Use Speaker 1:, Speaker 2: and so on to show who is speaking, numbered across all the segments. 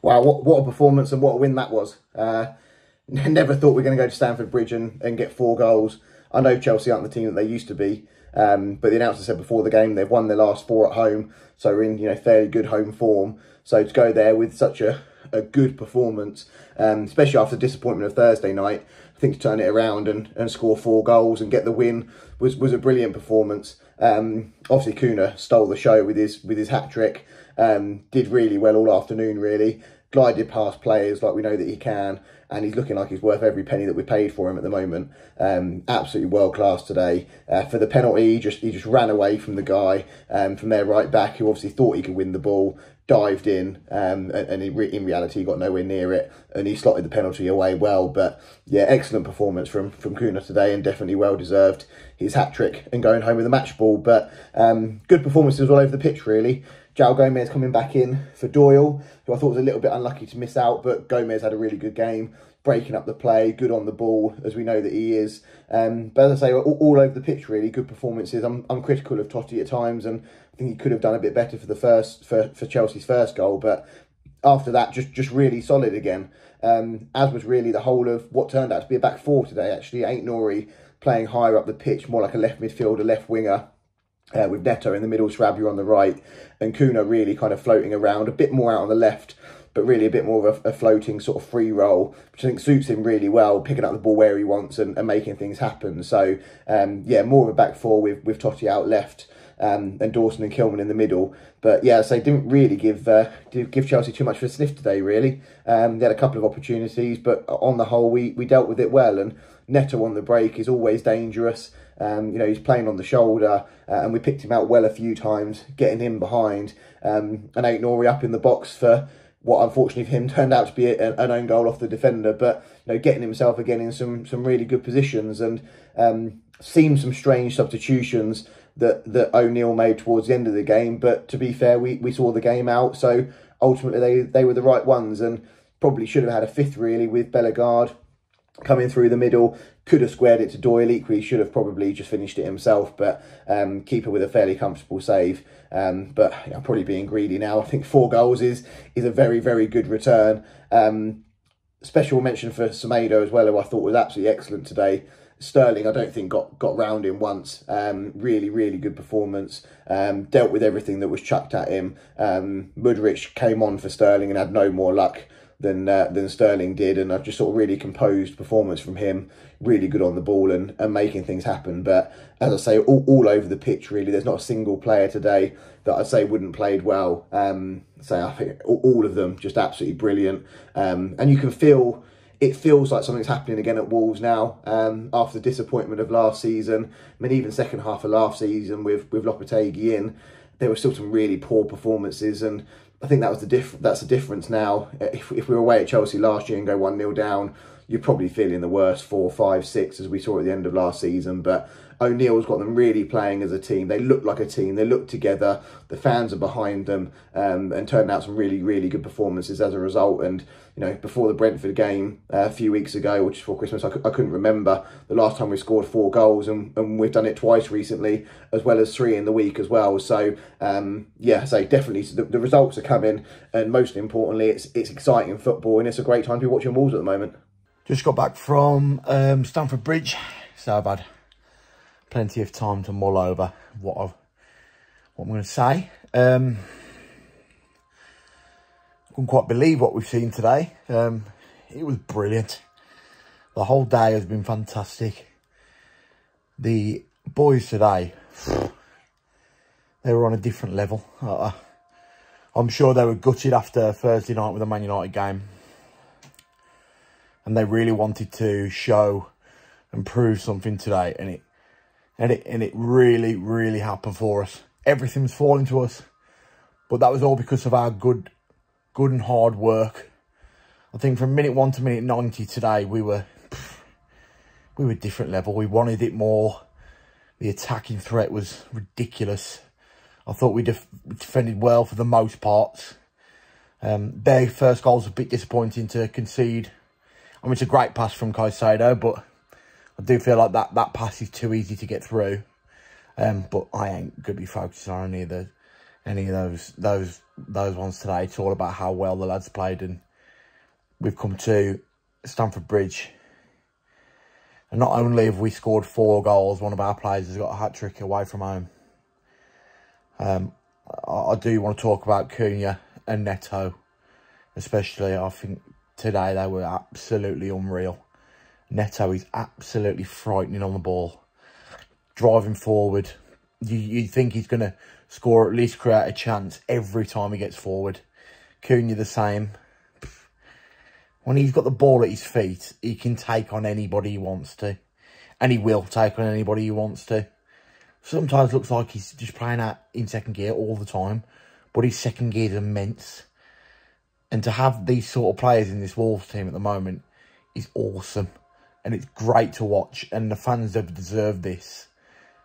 Speaker 1: Wow, what a performance and what a win that was. Never thought we were going to go to Stamford Bridge and get 4 goals. I know Chelsea aren't the team that they used to be, but the announcer said before the game they've won their last 4 at home, so we're in fairly good home form. So to go there with such a good performance, especially after the disappointment of Thursday night, I think to turn it around and score 4 goals and get the win was a brilliant performance. Obviously Kuna stole the show with his hat-trick, did really well all afternoon really, glided past players like we know that he can, and he's looking like he's worth every penny that we paid for him at the moment. Absolutely world class today. For the penalty, he just ran away from the guy from their right back, who obviously thought he could win the ball, dived in, and in reality he got nowhere near it, and he slotted the penalty away well. But yeah, excellent performance from Kuna today, and definitely well deserved his hat-trick and going home with a match ball. But good performances all over the pitch really. João Gomez coming back in for Doyle, who I thought was a little bit unlucky to miss out, but Gomez had a really good game, breaking up the play, good on the ball, as we know that he is. But as I say, all over the pitch really, good performances. I'm critical of Totti at times, and I think he could have done a bit better for Chelsea's first goal, but after that, just really solid again. As was really the whole of what turned out to be a back 4 today, actually. Aït-Nouri playing higher up the pitch, more like a left midfielder, left winger, with Neto in the middle, Sarabia on the right, and Kuna really kind of floating around, a bit more out on the left, but really a bit more of a floating sort of free role, which I think suits him really well, picking up the ball where he wants and making things happen. So, yeah, more of a back 4 with Totti out left, and Dawson and Kilman in the middle. But yeah, so didn't really give Chelsea too much of a sniff today, really. They had a couple of opportunities, but on the whole, we dealt with it well. And Neto on the break is always dangerous. He's playing on the shoulder, and we picked him out well a few times, getting him behind, and Aït-Nouri up in the box for what unfortunately for him turned out to be an own goal off the defender, but getting himself again in some really good positions, and seen some strange substitutions that O'Neill made towards the end of the game. But to be fair, we saw the game out, so ultimately they were the right ones, and probably should have had a 5th really with Bellegarde coming through the middle. Could have squared it to Doyle, equally should have probably just finished it himself, but keeper with a fairly comfortable save. But I'm probably being greedy now. I think 4 goals is a very, very good return. Special mention for Semedo as well, who I thought was absolutely excellent today. Sterling, I don't think got round him once. Really, really good performance. Dealt with everything that was chucked at him. Mudryk came on for Sterling and had no more luck than Sterling did, and I've just sort of really composed performance from him, really good on the ball and making things happen. But as I say, all over the pitch really, there's not a single player today that I'd say wouldn't played well. So I think all of them just absolutely brilliant, and you can feel it feels like something's happening again at Wolves now, after the disappointment of last season. I mean, even second half of last season with Lopetegui in, there were still some really poor performances, and I think that was that's the difference now. If we were away at Chelsea last year and go 1-0 down, you're probably feeling the worst 4, 5, 6 as we saw at the end of last season. But O'Neill's got them really playing as a team. They look like a team. They look together. The fans are behind them, and turned out some really, really good performances as a result. And before the Brentford game a few weeks ago, or just before Christmas, I couldn't remember the last time we scored 4 goals, and we've done it twice recently, as well as 3 in the week as well. So yeah, so definitely the results are coming, and most importantly, it's exciting football, and it's a great time to be watching Wolves at the moment.
Speaker 2: Just got back from Stamford Bridge, so I've had plenty of time to mull over what I'm going to say. Couldn't quite believe what we've seen today. It was brilliant. The whole day has been fantastic. The boys today, they were on a different level. I'm sure they were gutted after Thursday night with the Man United game, and they really wanted to show and prove something today, and it really, really happened for us. Everything was falling to us, but that was all because of our good and hard work. I think from minute 1 to minute 90 today, we were different level. We wanted it more. The attacking threat was ridiculous. I thought we defended well for the most part. Their first goal was a bit disappointing to concede. I mean, it's a great pass from Caicedo, but I do feel like that pass is too easy to get through. But I ain't going to be focusing on any of those those ones today. It's all about how well the lads played, and we've come to Stamford Bridge. And not only have we scored 4 goals, one of our players has got a hat-trick away from home. I do want to talk about Cunha and Neto, especially. I think today they were absolutely unreal. Neto is absolutely frightening on the ball. Driving forward, you think he's going to score, or at least create a chance every time he gets forward. Cunha the same. When he's got the ball at his feet, he can take on anybody he wants to. And he will take on anybody he wants to. Sometimes looks like he's just playing out in second gear all the time. But his second gear is immense. And to have these sort of players in this Wolves team at the moment is awesome. And it's great to watch. And the fans have deserved this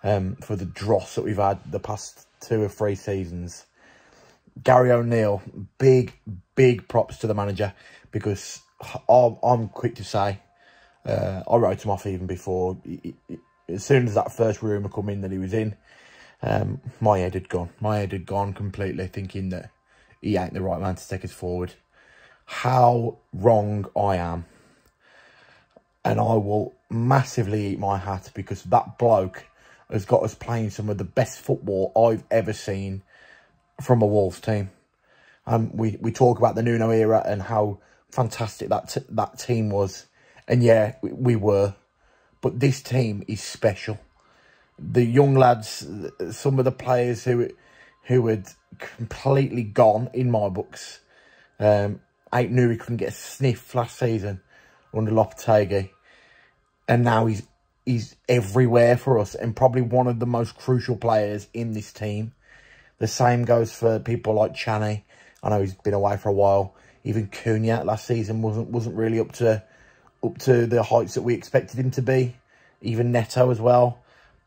Speaker 2: for the dross that we've had the past 2 or 3 seasons. Gary O'Neill, big props to the manager, because I'm quick to say, I wrote him off even before. As soon as that first rumour come in that he was in, my head had gone. My head had gone completely, thinking that he ain't the right man to take us forward. How wrong I am. And I will massively eat my hat, because that bloke has got us playing some of the best football I've ever seen from a Wolves team. We talk about the Nuno era and how fantastic that team was. And yeah, we were. But this team is special. The young lads, some of the players who had completely gone in my books. I knew he couldn't get a sniff last season under Lopetegui. And now he's everywhere for us, and probably one of the most crucial players in this team. The same goes for people like Channy. I know he's been away for a while. Even Cunha last season wasn't really up to the heights that we expected him to be. Even Neto as well.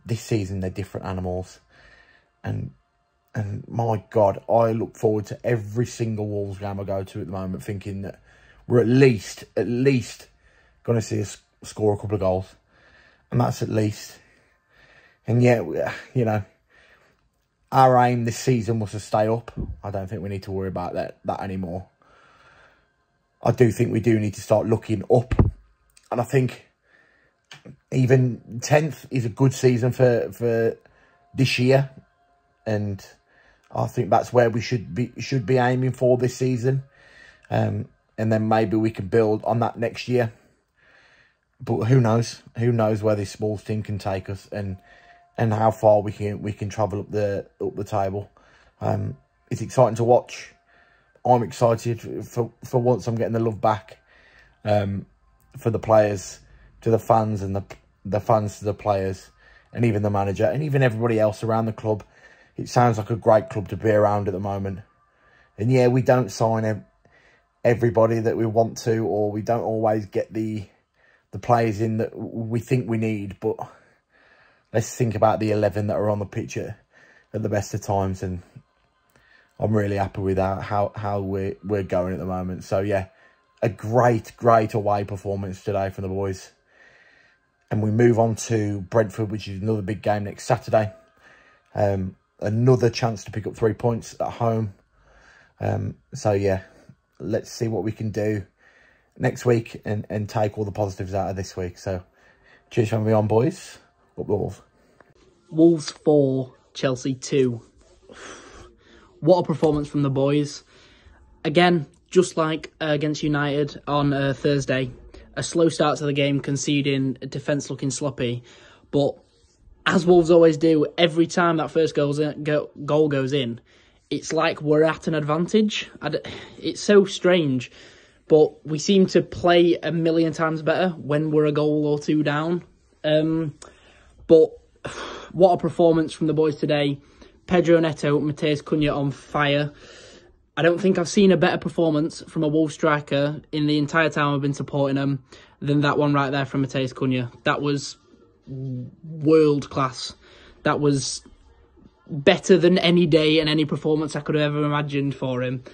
Speaker 2: This season they're different animals. And my God, I look forward to every single Wolves game I go to at the moment, thinking that we're at least going to see us score a couple of goals. And that's at least. And yeah, you know, our aim this season was to stay up. I don't think we need to worry about that anymore. I do think we do need to start looking up. And I think even 10th is a good season for this year. And I think that's where we should be aiming for this season. And then maybe we can build on that next year. But who knows? Who knows where this Wolves team can take us, and how far we can travel up the table. It's exciting to watch. I'm excited for once. I'm getting the love back for the players to the fans, and the fans to the players, and even the manager, and even everybody else around the club. It sounds like a great club to be around at the moment. And yeah, we don't sign everybody that we want to, or we don't always get the players in that we think we need, but let's think about the 11 that are on the pitch at the best of times, and I'm really happy with how we're going at the moment. So yeah, a great away performance today from the boys. And we move on to Brentford, which is another big game next Saturday. Another chance to pick up 3 points at home. So yeah, let's see what we can do next week and take all the positives out of this week. So cheers from me on, boys. Up the Wolves.
Speaker 3: Wolves 4, Chelsea 2. What a performance from the boys. Again, just like against United on Thursday, a slow start to the game, conceding, defence looking sloppy. But as Wolves always do, every time that first goal goes in, it's like we're at an advantage. It's so strange. But we seem to play a million times better when we're a goal or two down. But what a performance from the boys today. Pedro Neto, Matheus Cunha on fire. I don't think I've seen a better performance from a Wolves striker in the entire time I've been supporting them than that one right there from Matheus Cunha. That was world class. That was better than any day and any performance I could have ever imagined for him.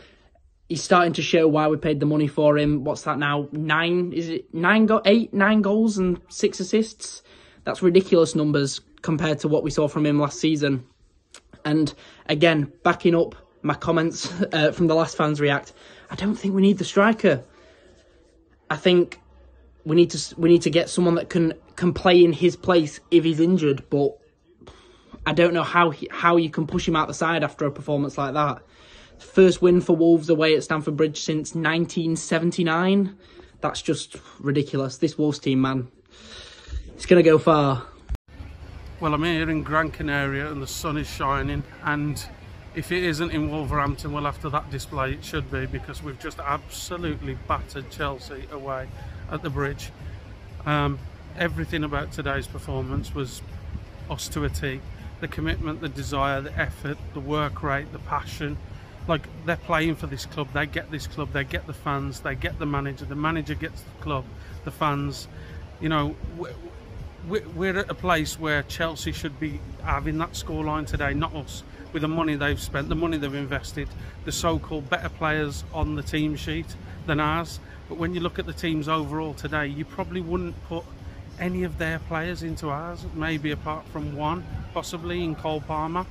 Speaker 3: He's starting to show why we paid the money for him. What's that now? 9 goals and 6 assists? That's ridiculous numbers compared to what we saw from him last season. And again, backing up my comments from the last fans react, I don't think we need the striker. I think we need to get someone that can play in his place if he's injured, but I don't know how you can push him out the side after a performance like that. First win for Wolves away at Stamford Bridge since 1979. That's just ridiculous. This Wolves team, man, it's going to go far.
Speaker 4: Well, I'm here in Gran Canaria and the sun is shining, and if it isn't in Wolverhampton, well, after that display it should be, because we've just absolutely battered Chelsea away at the Bridge. Everything about today's performance was us to a T. The commitment, the desire, the effort, the work rate, the passion. Like, they're playing for this club, they get this club, they get the fans, they get the manager gets the club, the fans. You know, we're at a place where Chelsea should be having that scoreline today, not us, with the money they've spent, the money they've invested, the so-called better players on the team sheet than ours. But when you look at the teams overall today, you probably wouldn't put any of their players into ours, maybe apart from one, possibly in Cole Palmer.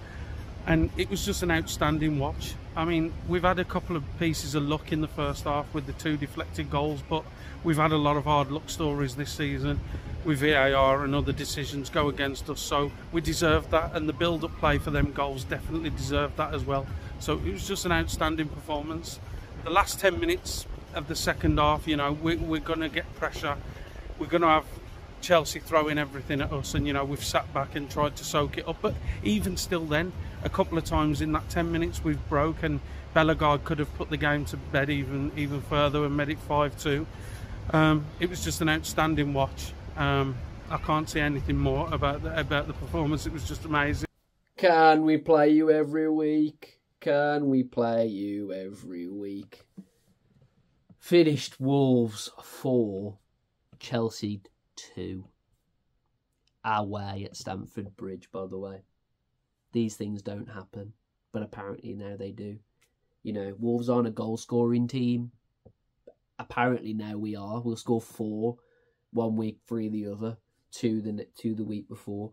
Speaker 4: And it was just an outstanding watch. I mean, we've had a couple of pieces of luck in the first half with the 2 deflected goals, but we've had a lot of hard luck stories this season with VAR and other decisions go against us, so we deserved that, and the build-up play for them goals definitely deserved that as well. So it was just an outstanding performance. The last 10 minutes of the second half, you know, we're going to get pressure. We're going to have Chelsea throwing everything at us, and you know, we've sat back and tried to soak it up, but even still then, a couple of times in that 10 minutes we've broke, and Bellegarde could have put the game to bed even further and made it 5-2. It was just an outstanding watch. I can't say anything more about the performance. It was just amazing.
Speaker 5: Can we play you every week? Can we play you every week? Finished Wolves 4, Chelsea 2. Away at Stamford Bridge, by the way. These things don't happen, but apparently now they do. You know, Wolves aren't a goal-scoring team. Apparently now we are. We'll score 4 one week, 3 the other, 2 the week before.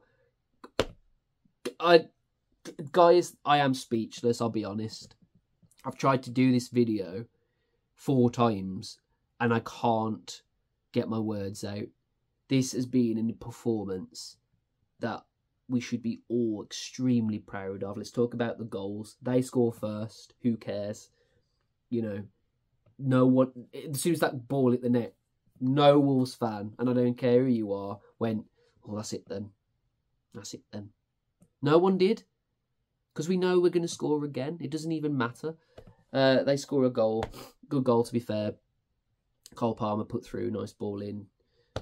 Speaker 5: Guys, I am speechless, I'll be honest. I've tried to do this video 4 times and I can't get my words out. This has been a performance that we should be all extremely proud of. Let's talk about the goals. They score first. Who cares? You know, no one, as soon as that ball hit the net, no Wolves fan, and I don't care who you are, went, oh, that's it then. That's it then. No one did. Because we know we're going to score again. It doesn't even matter. They score a goal. Good goal, to be fair. Cole Palmer put through. Nice ball in.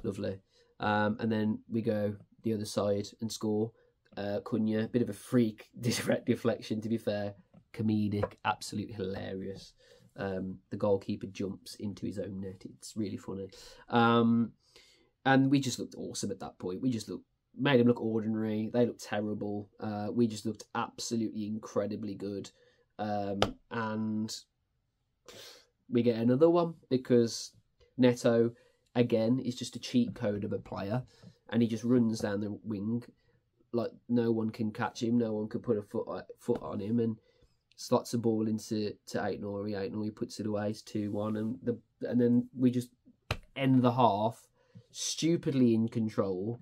Speaker 5: Lovely. And then we go the other side and score. Cunha, bit of a freak deflection, to be fair. Comedic. Absolutely hilarious. The goalkeeper jumps into his own net. It's really funny. And we just looked awesome at that point. We just made them look ordinary. They looked terrible. We just looked absolutely incredibly good. And we get another one because Neto, again, is just a cheat code of a player. And he just runs down the wing like no one can catch him. No one can put a foot on him. And slots the ball into Aït-Nouri. Aït-Nouri puts it away. It's 2-1. And then we just end the half stupidly in control.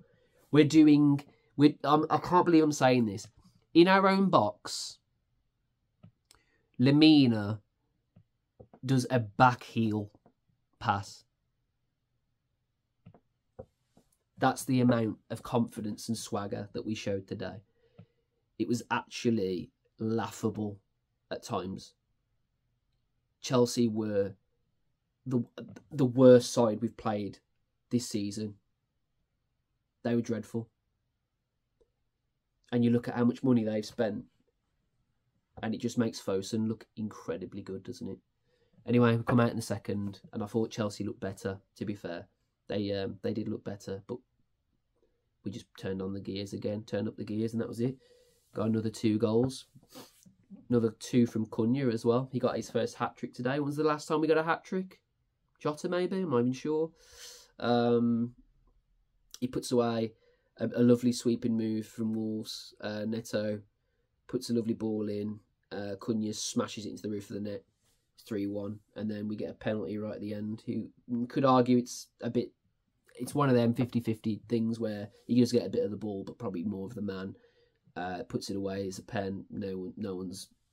Speaker 5: I can't believe I'm saying this. In our own box, Lemina does a back heel pass. That's the amount of confidence and swagger that we showed today. It was actually laughable at times. Chelsea were the worst side we've played this season. They were dreadful. And you look at how much money they've spent, and it just makes Fosun look incredibly good, doesn't it? Anyway, we come out in the second, and I thought Chelsea looked better, to be fair. They did look better, but we just turned on the gears again, turned up the gears, and that was it. Got another 2 goals. Another 2 from Cunha as well. He got his first hat-trick today. When was the last time we got a hat-trick? Jota, maybe? I'm not even sure. He puts away a lovely sweeping move from Wolves. Neto puts a lovely ball in. Cunha smashes it into the roof of the net. 3-1, and then we get a penalty right at the end. Who could argue it's one of them 50-50 things where you just get a bit of the ball, but probably more of the man. Puts it away as a pen. No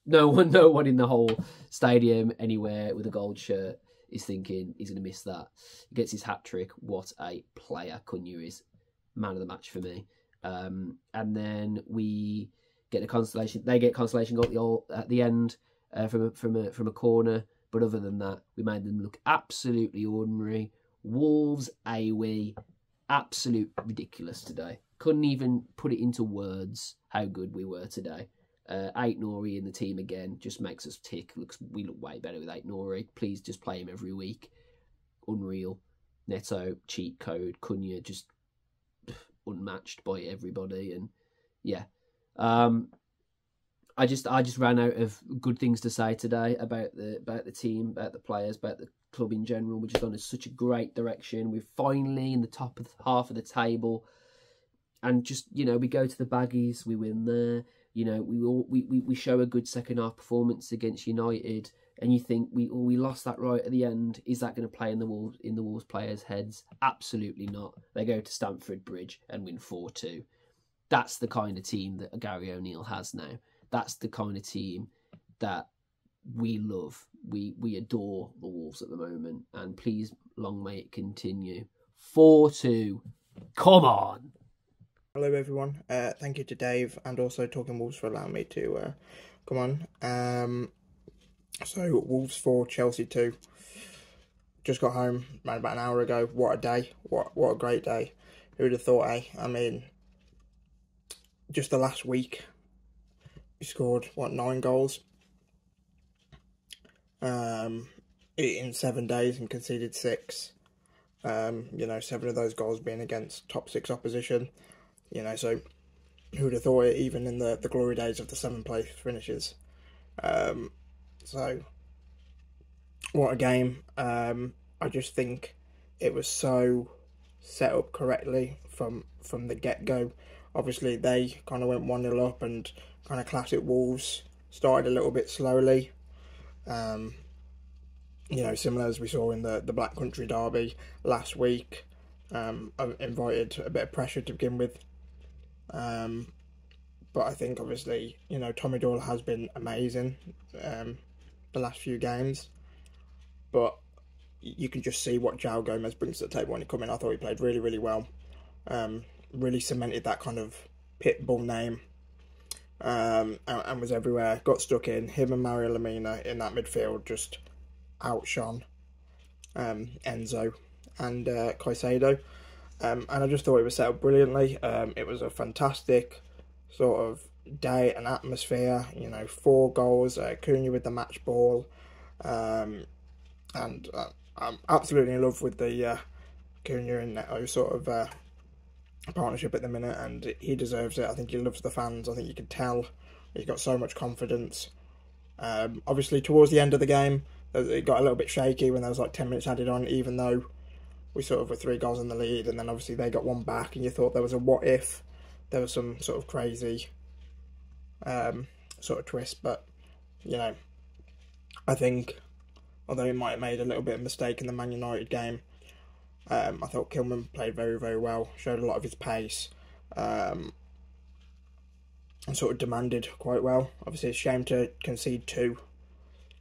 Speaker 5: one in the whole stadium anywhere with a gold shirt is thinking he's going to miss that. He gets his hat trick. What a player Cunha is. Man of the match for me. And then we get a consolation. They get consolation goal at the end from a corner. But other than that, we made them look absolutely ordinary. Wolves, AWE, absolute ridiculous today. Couldn't even put it into words how good we were today. Aït-Nouri in the team again just makes us tick. We look way better with Aït-Nouri. Please just play him every week. Unreal. Neto, cheat code. Cunha just unmatched by everybody. And yeah, I just ran out of good things to say today about the team, about the players, about the club in general. We're just on such a great direction. We're finally in the top of half of the table, and just, you know, we go to the Baggies, we win there. You know, we show a good second half performance against United, and you think we lost that right at the end. Is that going to play in the Wolves players' heads? Absolutely not. They go to Stamford Bridge and win 4-2. That's the kind of team that Gary O'Neill has now. That's the kind of team that we love. We adore the Wolves at the moment, and please, long may it continue. 4-2. Come on.
Speaker 6: Hello everyone, thank you to Dave and also Talking Wolves for allowing me to come on. So Wolves 4, Chelsea 2. Just got home around about an hour ago. What a day, what a great day. Who would have thought, eh? I mean, just the last week, we scored, 9 goals in 7 days and conceded 6. You know, 7 of those goals being against top 6 opposition. You know, so who would have thought it, even in the glory days of the 7th place finishes. So, what a game. I just think it was so set up correctly from the get-go. Obviously, they kind of went 1-0 up, and kind of classic Wolves started a little bit slowly. You know, similar as we saw in the Black Country derby last week. Invited a bit of pressure to begin with. But I think, obviously, you know, Tommy Doyle has been amazing the last few games. But you can just see what João Gomes brings to the table when he came in. I thought he played really, really well. Really cemented that kind of pit bull name. And was everywhere. Got stuck in. Him and Mario Lemina in that midfield just outshone Enzo and Caicedo. And I just thought it was set up brilliantly. It was a fantastic sort of day and atmosphere. You know, 4 goals, Cunha with the match ball. And I'm absolutely in love with the Cunha and Neto sort of partnership at the minute, and he deserves it. I think he loves the fans. I think you could tell he's got so much confidence. Obviously, towards the end of the game, it got a little bit shaky when there was like 10 minutes added on, even though we sort of were 3 goals in the lead, and then obviously they got 1 back, and you thought there was a what if, there was some sort of crazy sort of twist. But, you know, I think, although he might have made a little bit of mistake in the Man United game, I thought Kilman played very, very well, showed a lot of his pace, and sort of demanded quite well. Obviously, it's a shame to concede 2,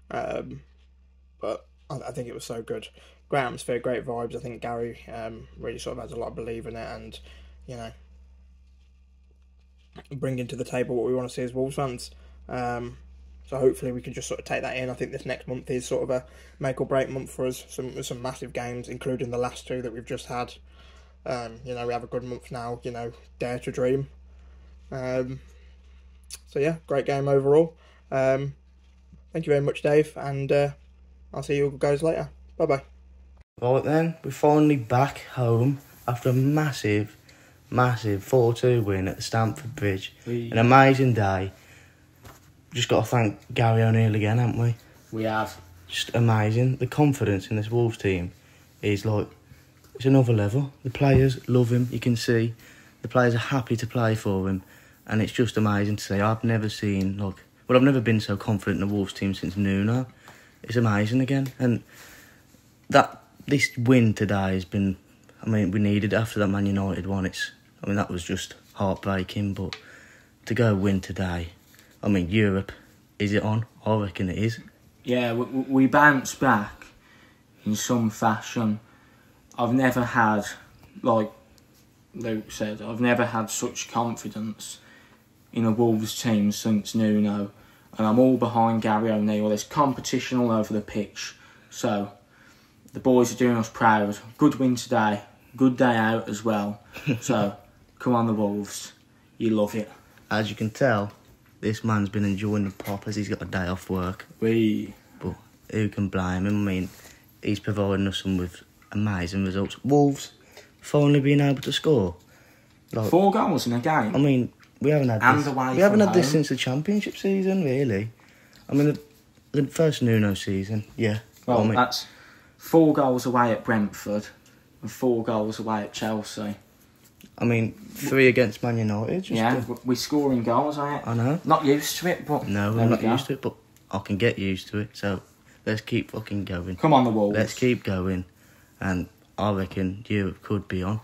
Speaker 6: but I think it was so good. Great atmosphere, great vibes. I think Gary really sort of has a lot of belief in it, and, you know, bringing to the table what we want to see as Wolves fans. So hopefully we can just sort of take that in. I think this next month is sort of a make or break month for us. Some massive games, including the last 2 that we've just had. You know, we have a good month now. You know, dare to dream. So yeah, great game overall. Thank you very much, Dave, and I'll see you guys later. Bye bye.
Speaker 7: Right then, we're finally back home after a massive 4-2 win at the Stamford Bridge. An amazing day. Just got to thank Gary O'Neill again, haven't we?
Speaker 5: We have.
Speaker 7: Just amazing. The confidence in this Wolves team is like, it's another level. The players love him, you can see. The players are happy to play for him. And it's just amazing to see. I've never seen like Well, I've never been so confident in the Wolves team since Nuno. It's amazing again. And this win today has been, I mean, we needed it after that Man United one. That was just heartbreaking. But to go win today, I mean, Europe, is it on? I reckon it is.
Speaker 8: Yeah, we bounced back in some fashion. I've never had, like Luke said, I've never had such confidence in a Wolves team since Nuno, and I'm all behind Gary O'Neill. There's competition all over the pitch, so the boys are doing us proud. Good win today, good day out as well. So come on, the Wolves, you love it.
Speaker 7: As you can tell, this man's been enjoying the pop as he's got a day off work. But who can blame him? I mean, he's providing us with amazing results. Wolves finally being able to score.
Speaker 8: 4 goals in a game.
Speaker 7: I mean, we haven't had
Speaker 8: And
Speaker 7: this.
Speaker 8: away
Speaker 7: We haven't
Speaker 8: from
Speaker 7: had this
Speaker 8: home.
Speaker 7: since the Championship season, really. I mean, the first Nuno season, yeah.
Speaker 8: Well,
Speaker 7: I mean,
Speaker 8: that's 4 goals away at Brentford and 4 goals away at Chelsea.
Speaker 7: I mean, 3 against Man United.
Speaker 8: We're scoring goals, aren't
Speaker 7: I know.
Speaker 8: Not used to it, but
Speaker 7: No,
Speaker 8: there
Speaker 7: I'm
Speaker 8: we
Speaker 7: not
Speaker 8: go.
Speaker 7: used to it, but I can get used to it. So let's keep fucking going.
Speaker 8: Come on, the Wolves.
Speaker 7: Let's keep going, and I reckon Europe could be on.